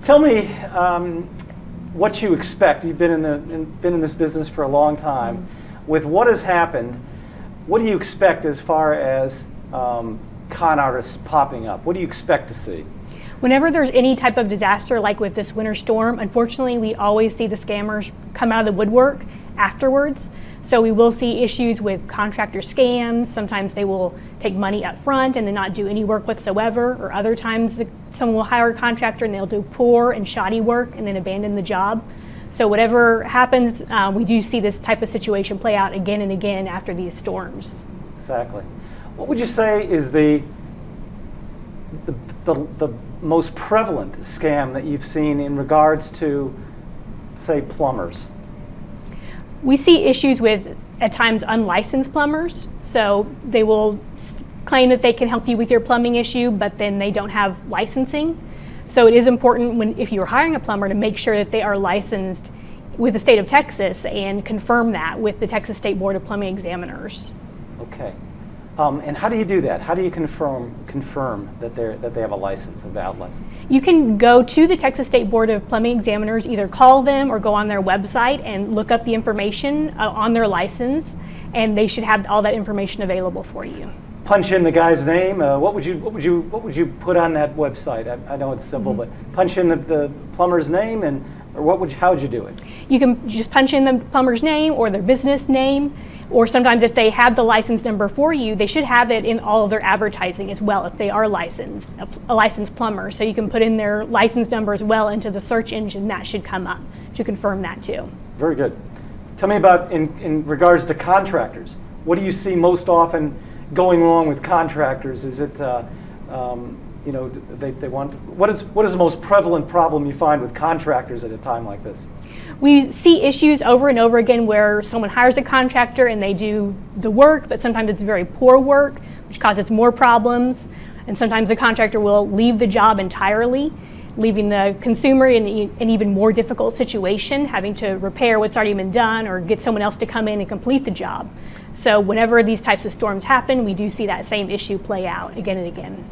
Tell me what you expect. You've been in this business for a long time. Mm-hmm. With what has happened, what do you expect as far as con artists popping up? What do you expect to see? Whenever there's any type of disaster, like with this winter storm, unfortunately, we always see the scammers come out of the woodwork afterwards. So we will see issues with contractor scams. Sometimes they will take money up front and then not do any work whatsoever, or other times someone will hire a contractor and they'll do poor and shoddy work and then abandon the job. So whatever happens, we do see this type of situation play out again and again after these storms. Exactly. What would you say is the most prevalent scam that you've seen in regards to, say, plumbers? We see issues with, at times, unlicensed plumbers. So they will claim that they can help you with your plumbing issue, but then they don't have licensing. So it is important if you're hiring a plumber to make sure that they are licensed with the state of Texas and confirm that with the Texas State Board of Plumbing Examiners. Okay. And how do you do that? How do you confirm that they have a license, a valid license? You can go to the Texas State Board of Plumbing Examiners, either call them or go on their website and look up the information on their license, and they should have all that information available for you. Punch in the guy's name. What would you put on that website? I know it's simple, but punch in the plumber's name, and how would you do it? You can just punch in the plumber's name or their business name. Or sometimes if they have the license number for you, they should have it in all of their advertising as well if they are licensed, a licensed plumber. So you can put in their license number as well into the search engine. That should come up to confirm that too. Very good. Tell me about, in regards to contractors, what do you see most often going wrong with contractors? Is it, they want, what is the most prevalent problem you find with contractors at a time like this? We see issues over and over again where someone hires a contractor and they do the work, but sometimes it's very poor work, which causes more problems. And sometimes the contractor will leave the job entirely, leaving the consumer in an even more difficult situation, having to repair what's already been done or get someone else to come in and complete the job. So whenever these types of storms happen, we do see that same issue play out again and again.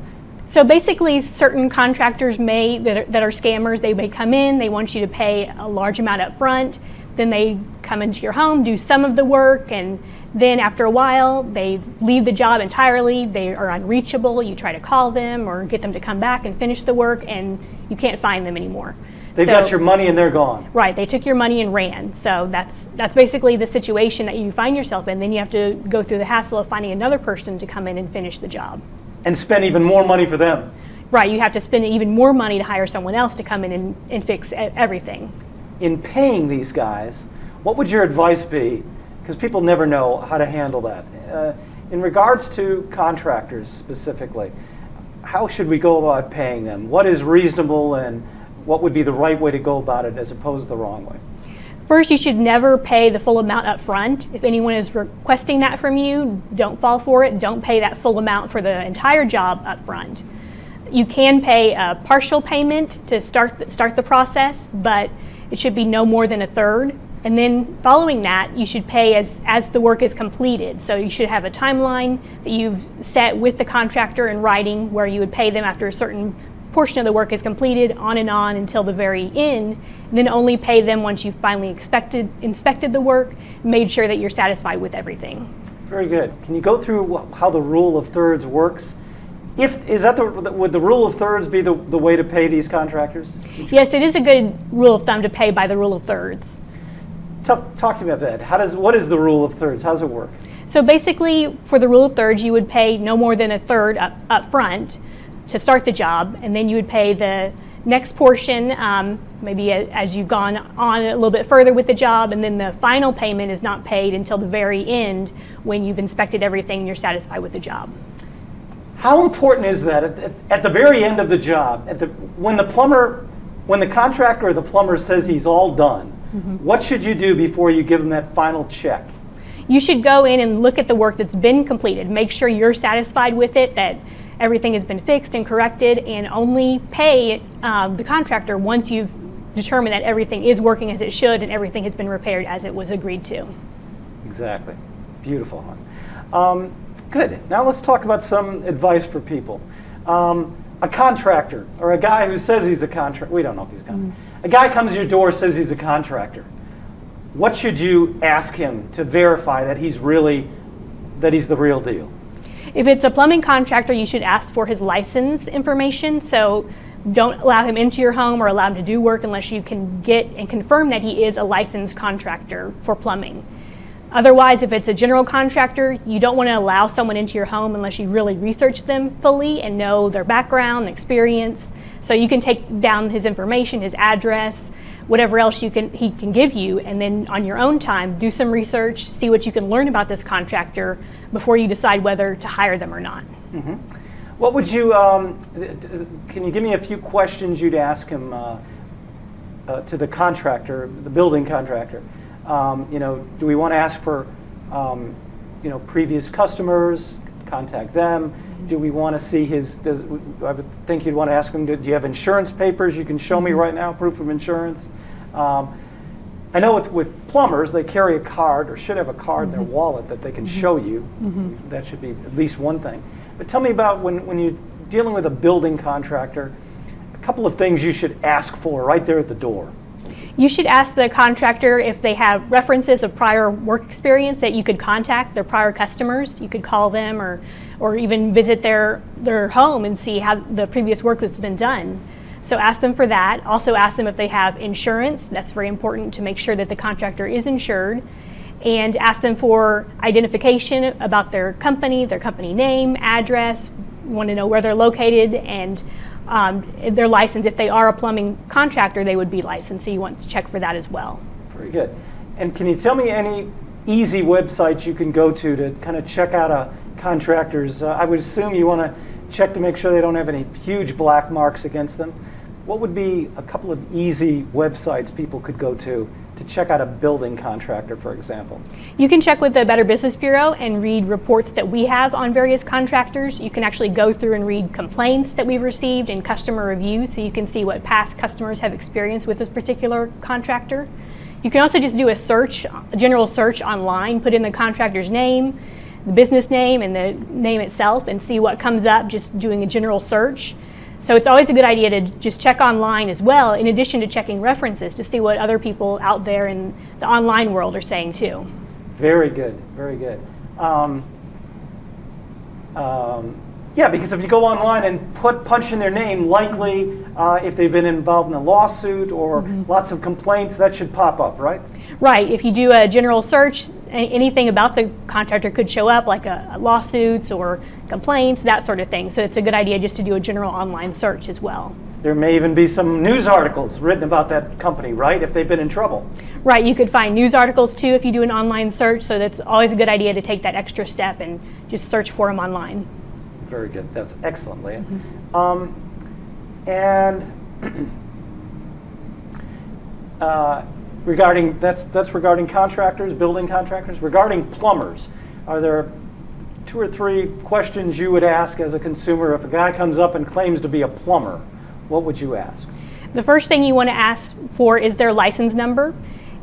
So basically, certain contractors that are scammers, they may come in, they want you to pay a large amount up front, then they come into your home, do some of the work, and then after a while, they leave the job entirely, they are unreachable, you try to call them or get them to come back and finish the work, and you can't find them anymore. They've got your money and they're gone. Right, they took your money and ran. So that's basically the situation that you find yourself in. Then you have to go through the hassle of finding another person to come in and finish the job. And spend even more money for them. Right, you have to spend even more money to hire someone else to come in and fix everything. In paying these guys, what would your advice be? Because people never know how to handle that. In regards to contractors specifically, how should we go about paying them? What is reasonable and what would be the right way to go about it as opposed to the wrong way? First, you should never pay the full amount up front. If anyone is requesting that from you, don't fall for it. Don't pay that full amount for the entire job up front. You can pay a partial payment to start the process, but it should be no more than a third. And then following that, you should pay as the work is completed. So you should have a timeline that you've set with the contractor in writing where you would pay them after a certain portion of the work is completed, on and on until the very end, and then only pay them once you've finally inspected the work, made sure that you're satisfied with everything. Very good. Can you go through how the rule of thirds works? Would the rule of thirds be the way to pay these contractors? Yes, it is a good rule of thumb to pay by the rule of thirds. Talk to me about that. What is the rule of thirds? How does it work? So basically, for the rule of thirds, you would pay no more than a third up front to start the job, and then you would pay the next portion maybe as you've gone on a little bit further with the job, and then the final payment is not paid until the very end when you've inspected everything and you're satisfied with the job. How important is that at the very end of the job, when the contractor or the plumber says he's all done, what should you do before you give them that final check? You should go in and look at the work that's been completed, make sure you're satisfied with it, that everything has been fixed and corrected, and only pay the contractor once you've determined that everything is working as it should and everything has been repaired as it was agreed to. Exactly. Beautiful. Good. Now let's talk about some advice for people. a contractor or a guy who says he's a contractor, we don't know if he's a contractor. A guy comes to your door, says he's a contractor. What should you ask him to verify that he's the real deal? If it's a plumbing contractor, you should ask for his license information. So don't allow him into your home or allow him to do work unless you can get and confirm that he is a licensed contractor for plumbing. Otherwise, if it's a general contractor, you don't want to allow someone into your home unless you really research them fully and know their background and experience. So you can take down his information, his address, whatever else he can give you, and then on your own time, do some research, see what you can learn about this contractor before you decide whether to hire them or not. Mm-hmm. What would you, can you give me a few questions you'd ask him to the contractor, the building contractor? Do we want to ask for, previous customers, contact them? Do we want to see I would think you'd want to ask him, do you have insurance papers you can show me right now, proof of insurance? I know with plumbers, they carry a card or should have a card in their wallet that they can show you. That should be at least one thing. But tell me about when you're dealing with a building contractor, a couple of things you should ask for right there at the door. You should ask the contractor if they have references of prior work experience that you could contact their prior customers. You could call them or even visit their home and see how the previous work that's been done. So ask them for that. Also ask them if they have insurance. That's very important to make sure that the contractor is insured. And ask them for identification about their company name, address. You want to know where they're located and their license. If they are a plumbing contractor, they would be licensed, so you want to check for that as well. Very good. And can you tell me any easy websites you can go to kind of check out a contractor's? I would assume you want to check to make sure they don't have any huge black marks against them. What would be a couple of easy websites people could go to check out a building contractor, for example? You can check with the Better Business Bureau and read reports that we have on various contractors. You can actually go through and read complaints that we've received and customer reviews, so you can see what past customers have experienced with this particular contractor. You can also just do a general search online, put in the contractor's name, the business name, and the name itself, and see what comes up just doing a general search. So it's always a good idea to just check online as well, in addition to checking references, to see what other people out there in the online world are saying too. Very good, very good. Yeah, because if you go online and punch in their name, likely if they've been involved in a lawsuit or lots of complaints, that should pop up, right? Right. If you do a general search, anything about the contractor could show up, like lawsuits or complaints, that sort of thing. So it's a good idea just to do a general online search as well. There may even be some news articles written about that company, right, if they've been in trouble. Right. You could find news articles too if you do an online search, so that's always a good idea to take that extra step and just search for them online. Very good. That's excellent, Leah. Regarding that's regarding contractors, building contractors. Regarding plumbers, are there 2 or 3 questions you would ask as a consumer if a guy comes up and claims to be a plumber? What would you ask? The first thing you want to ask for is their license number,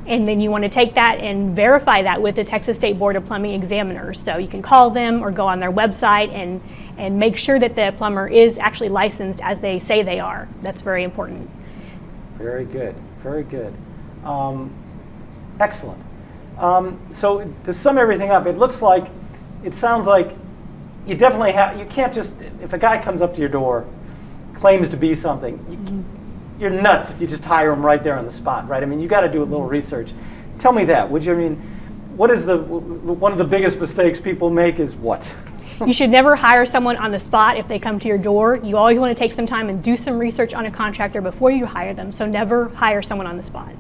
and then you want to take that and verify that with the Texas State Board of Plumbing examiners. So you can call them or go on their website and make sure that the plumber is actually licensed as they say they are. That's very important. Very good, very good. Excellent. So to sum everything up, it sounds like you definitely you can't just, if a guy comes up to your door, claims to be something, you're nuts if you just hire him right there on the spot, right? I mean, you got to do a little research. Tell me that, would you? I mean, what is one of the biggest mistakes people make is what? You should never hire someone on the spot if they come to your door. You always want to take some time and do some research on a contractor before you hire them, so never hire someone on the spot.